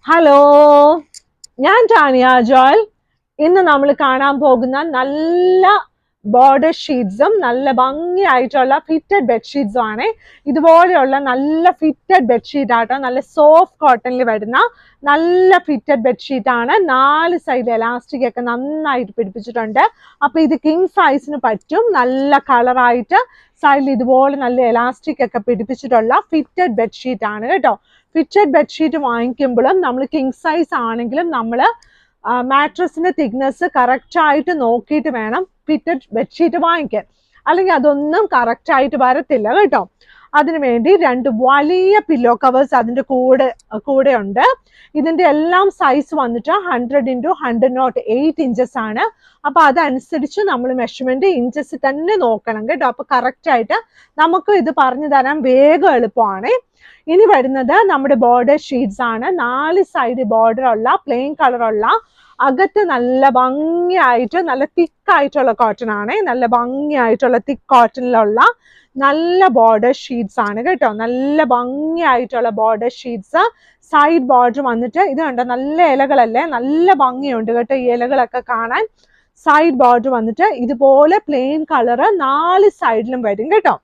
Hello, ഞാൻ Tanya Joel. ഇന്ന് നമ്മൾ കാണാൻ പോകുന്ന നല്ല ബോർഡർ ഷീറ്റ്സും നല്ല ഭംഗിയായിട്ടുള്ള ഫിറ്റഡ് ബെഡ്ഷീറ്റ്സും ആണ്. ഇതുപോലെയുള്ള നല്ല ഫിറ്റഡ് ബെഡ്ഷീറ്റ് ആട്ടോ, നല്ല സോഫ്റ്റ് കോട്ടണിൽ വരുന്ന നല്ല ഫിറ്റഡ് ബെഡ്ഷീറ്റ് ആണ്. 4 സൈഡ് എലാസ്റ്റിക് ഒക്കെ നന്നായിട്ട് പിടിപ്പിച്ചിട്ടുണ്ട്. അപ്പൊ ഇത് കിങ് സൈസിന് പറ്റും. നല്ല കളറായിട്ട് സൈഡിൽ ഇതുപോലെ നല്ല എലാസ്റ്റിക് ഒക്കെ പിടിപ്പിച്ചിട്ടുള്ള ഫിറ്റഡ് ബെഡ്ഷീറ്റ് ആണ് കേട്ടോ. ഫിറ്റഡ് ബെഡ്ഷീറ്റ് വാങ്ങിക്കുമ്പോഴും നമ്മൾ കിങ് സൈസ് ആണെങ്കിലും നമ്മൾ മാട്രസിന്റെ തിക്നെസ് കറക്റ്റ് ആയിട്ട് നോക്കിയിട്ട് വേണം ഫിറ്റഡ് ബെഡ്ഷീറ്റ് വാങ്ങിക്കാൻ, അല്ലെങ്കിൽ അതൊന്നും കറക്റ്റ് ആയിട്ട് വരത്തില്ല കേട്ടോ. അതിനുവേണ്ടി 2 വലിയ പില്ലോ കവേഴ്സ് അതിന്റെ കൂടെ ഉണ്ട്. ഇതിന്റെ എല്ലാം സൈസ് വന്നിട്ട് 100x100.8 ഇഞ്ചസ് ആണ്. അപ്പൊ അതനുസരിച്ച് നമ്മൾ മെഷർമെന്റ് ഇഞ്ചസ് തന്നെ നോക്കണം കേട്ടോ. അപ്പൊ കറക്റ്റ് ആയിട്ട് നമുക്ക് ഇത് പറഞ്ഞു തരാൻ വേഗം എളുപ്പമാണ്. ഇനി വരുന്നത് നമ്മുടെ ബോർഡർ ഷീറ്റ്സ് ആണ്. 4 സൈഡ് ബോർഡർ ഉള്ള പ്ലെയിൻ കളറുള്ള, അകത്ത് നല്ല ഭംഗിയായിട്ട് നല്ല തിക്കായിട്ടുള്ള കോട്ടൺ ആണ്. നല്ല ഭംഗിയായിട്ടുള്ള തിക്ക് കോട്ടണിലുള്ള നല്ല ബോർഡർ ഷീറ്റ്സ് ആണ് കേട്ടോ. നല്ല ഭംഗിയായിട്ടുള്ള ബോർഡർ ഷീറ്റ്സ്. സൈഡ് ബോർഡർ വന്നിട്ട് ഇത് കണ്ടോ, നല്ല ഇലകളല്ലേ, നല്ല ഭംഗിയുണ്ട് കേട്ടോ ഈ ഇലകളൊക്കെ കാണാൻ. സൈഡ് ബോർഡർ വന്നിട്ട് ഇതുപോലെ പ്ലെയിൻ കളറ് 4 സൈഡിലും വരും കേട്ടോ.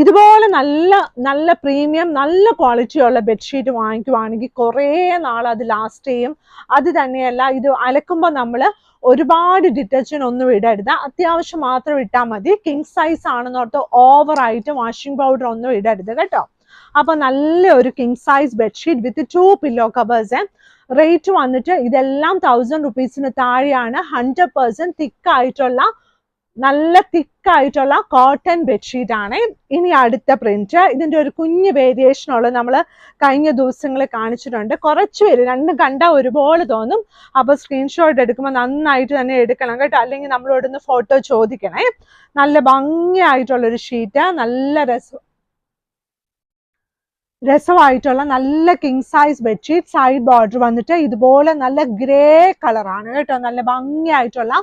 ഇതുപോലെ നല്ല നല്ല പ്രീമിയം നല്ല ക്വാളിറ്റിയുള്ള ബെഡ്ഷീറ്റ് വാങ്ങിക്കുവാണെങ്കിൽ കുറേ നാൾ അത് ലാസ്റ്റ് ചെയ്യും. അത് തന്നെയല്ല, ഇത് അലക്കുമ്പോൾ നമ്മൾ ഒരുപാട് ഡിറ്റർജന്റ് ഒന്നും ഇടരുത്, അത്യാവശ്യം മാത്രം ഇട്ടാൽ മതി. കിങ് സൈസ് ആണെന്നോർത്ത് ഓവറായിട്ട് വാഷിംഗ് പൗഡർ ഒന്നും ഇടരുത് കേട്ടോ. അപ്പൊ നല്ല ഒരു king size bedsheet with 2 pillow covers. Rate വന്നിട്ട് ഇതെല്ലാം 1000 റുപ്പീസിന് താഴെയാണ്. 100% തിക്കായിട്ടുള്ള നല്ല തിക്കായിട്ടുള്ള കോട്ടൺ ബെഡ്ഷീറ്റ് ആണ്. ഇനി അടുത്ത പ്രിന്റ്, ഇതിന്റെ ഒരു കുഞ്ഞ് വേരിയേഷൻ ഉള്ളത് നമ്മൾ കഴിഞ്ഞ ദിവസങ്ങളിൽ കാണിച്ചിട്ടുണ്ട്. കുറച്ച് പേര് രണ്ടും കണ്ടാൽ ഒരുപോലെ തോന്നും. അപ്പൊ സ്ക്രീൻഷോട്ട് എടുക്കുമ്പോൾ നന്നായിട്ട് തന്നെ എടുക്കണം കേട്ടോ, അല്ലെങ്കിൽ നമ്മളോടൊന്ന് ഫോട്ടോ ചോദിക്കണേ. നല്ല ഭംഗിയായിട്ടുള്ളൊരു ഷീറ്റ്, നല്ല രസമായിട്ടുള്ള നല്ല king size bedsheet. Side border വന്നിട്ട് ഇതുപോലെ നല്ല ഗ്രേ കളറാണ് കേട്ടോ. നല്ല ഭംഗിയായിട്ടുള്ള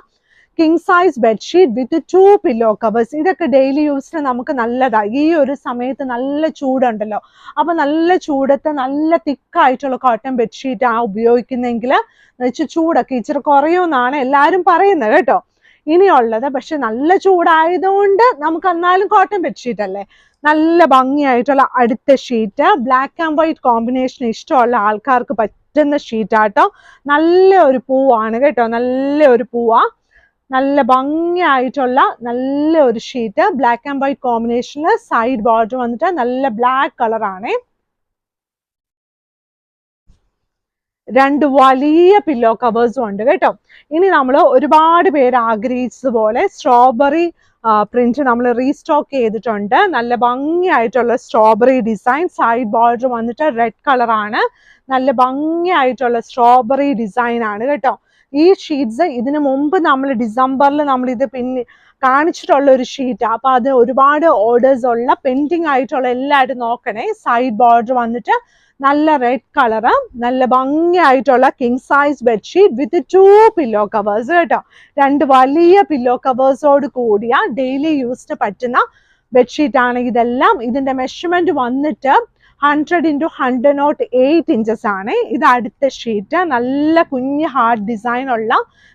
king size bedsheet with 2 pillow covers. ഇതൊക്കെ ഡെയിലി യൂസിന് നമുക്ക് നല്ലതാണ്. ഈ ഒരു സമയത്ത് നല്ല ചൂടുണ്ടല്ലോ, അപ്പൊ നല്ല ചൂടത്ത് നല്ല തിക്കായിട്ടുള്ള കോട്ടൺ ബെഡ്ഷീറ്റ് ഉപയോഗിക്കുന്നെങ്കിൽ ചൂടൊക്കെ ഇച്ചിരി കുറയുമെന്നാണ് എല്ലാവരും പറയുന്നത് കേട്ടോ. ഇനിയുള്ളത് പക്ഷെ നല്ല ചൂടായതുകൊണ്ട് നമുക്ക് എന്നാലും കോട്ടൺ ബെഡ്ഷീറ്റ് അല്ലേ. നല്ല ഭംഗിയായിട്ടുള്ള അടുത്ത sheet, black and white combination ഇഷ്ടമുള്ള ആൾക്കാർക്ക് പറ്റുന്ന ഷീറ്റാട്ടോ. നല്ല ഒരു പൂവാണ് കേട്ടോ, നല്ല ഒരു പൂവാ. നല്ല ഭംഗിയായിട്ടുള്ള നല്ല ഒരു ഷീറ്റ്, ബ്ലാക്ക് ആൻഡ് വൈറ്റ് കോമ്പിനേഷനിൽ. സൈഡ് ബോർഡർ വന്നിട്ട് നല്ല ബ്ലാക്ക് കളറാണ്. 2 വലിയ പില്ലോ കവേഴ്സും ഉണ്ട് കേട്ടോ. ഇനി നമ്മൾ ഒരുപാട് പേര് ആഗ്രഹിച്ചതുപോലെ സ്ട്രോബെറി പ്രിന്റ് നമ്മൾ റീസ്റ്റോക്ക് ചെയ്തിട്ടുണ്ട്. നല്ല ഭംഗിയായിട്ടുള്ള സ്ട്രോബെറി ഡിസൈൻ. സൈഡ് ബോർഡർ വന്നിട്ട് റെഡ് കളറാണ്. നല്ല ഭംഗിയായിട്ടുള്ള സ്ട്രോബെറി ഡിസൈൻ ആണ് കേട്ടോ. ഈ ഷീറ്റ്സ് ഇതിനു മുമ്പ് നമ്മൾ ഡിസംബറിൽ നമ്മൾ ഇത് പിന്നെ കാണിച്ചിട്ടുള്ള ഒരു ഷീറ്റ്. അപ്പൊ അത് ഒരുപാട് ഓർഡേഴ്സ് ഉള്ള പെൻഡിങ് ആയിട്ടുള്ള എല്ലാവരും നോക്കണേ. സൈഡ് ബോർഡർ വന്നിട്ട് നല്ല റെഡ് കളറ്, നല്ല ഭംഗിയായിട്ടുള്ള king size bedsheet with 2 pillow covers കേട്ടോ. 2 വലിയ പില്ലോ കവേഴ്സോട് കൂടിയ ഡെയിലി യൂസിന് പറ്റുന്ന ബെഡ്ഷീറ്റ് ആണ് ഇതെല്ലാം. ഇതിന്റെ മെഷർമെന്റ് വന്നിട്ട് 100x100.8 ഇഞ്ചസ് ആണ്. ഇത് അടുത്ത ഷീറ്റ്, നല്ല കുഞ്ഞ് ഹാർഡ് ഡിസൈൻ ഉള്ള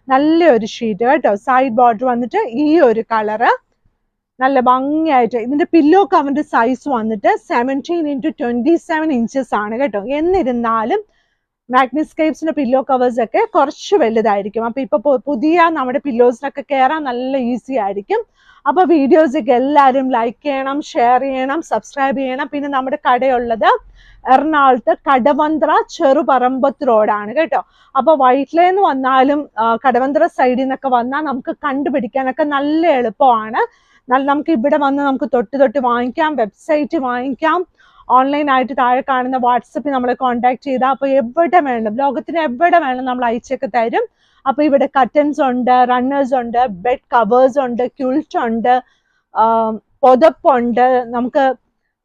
നല്ല ഒരു ഷീറ്റ് കേട്ടോ. സൈഡ് ബോർഡർ വന്നിട്ട് ഈ ഒരു കളറ്, നല്ല ഭംഗിയായിട്ട്. ഇതിന്റെ പില്ലോ കവറിന്റെ സൈസ് വന്നിട്ട് 17x27 ഇഞ്ചസ് ആണ് കേട്ടോ. എന്നിരുന്നാലും മാഗ്നിസ്കേപ്സിന്റെ പില്ലോ കവേഴ്സ് ഒക്കെ കുറച്ച് വലുതായിരിക്കും. അപ്പൊ ഇപ്പൊ പുതിയ നമ്മുടെ പില്ലോസിനൊക്കെ കയറാൻ നല്ല ഈസി ആയിരിക്കും. അപ്പൊ വീഡിയോസൊക്കെ എല്ലാവരും ലൈക്ക് ചെയ്യണം, ഷെയർ ചെയ്യണം, സബ്സ്ക്രൈബ് ചെയ്യണം. പിന്നെ നമ്മുടെ കടയുള്ളത് എറണാകുളത്ത് കടവന്ത്ര ചെറുപറമ്പത്ത് റോഡാണ് കേട്ടോ. അപ്പൊ വൈറ്റ്ലേന്ന് വന്നാലും കടവന്ത്ര സൈഡിൽ നിന്നൊക്കെ വന്നാൽ നമുക്ക് കണ്ടുപിടിക്കാനൊക്കെ നല്ല എളുപ്പമാണ്. നമുക്ക് ഇവിടെ വന്ന് നമുക്ക് തൊട്ട് വാങ്ങിക്കാം, വെബ്സൈറ്റ് വാങ്ങിക്കാം, ഓൺലൈനായിട്ട് താഴെ കാണുന്ന വാട്സപ്പിൽ നമ്മളെ കോൺടാക്ട് ചെയ്താൽ അപ്പൊ എവിടെ വേണം, ലോകത്തിന് എവിടെ വേണം നമ്മൾ അയച്ചൊക്കെ തരും. അപ്പൊ ഇവിടെ കട്ടൻസ് ഉണ്ട്, റണ്ണേഴ്സ് ഉണ്ട്, ബെഡ് കവേഴ്സ് ഉണ്ട്, ക്യൂൾട്ട് ഉണ്ട്, പുതപ്പുണ്ട്, നമുക്ക്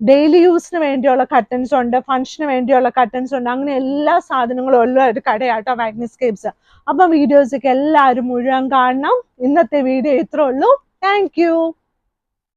ഡെയിലി യൂസിന് വേണ്ടിയുള്ള കട്ടൻസ് ഉണ്ട്, ഫംഗ്ഷന് വേണ്ടിയുള്ള കട്ടൻസ് ഉണ്ട്. അങ്ങനെ എല്ലാ സാധനങ്ങളും ഉള്ള ഒരു കടയാട്ടോ മാഗ്നിസ്കേപ്സ്. അപ്പൊ വീഡിയോസൊക്കെ എല്ലാവരും മുഴുവൻ കാണണം. ഇന്നത്തെ വീഡിയോ ഇത്രേ ഉള്ളൂ. Thank you.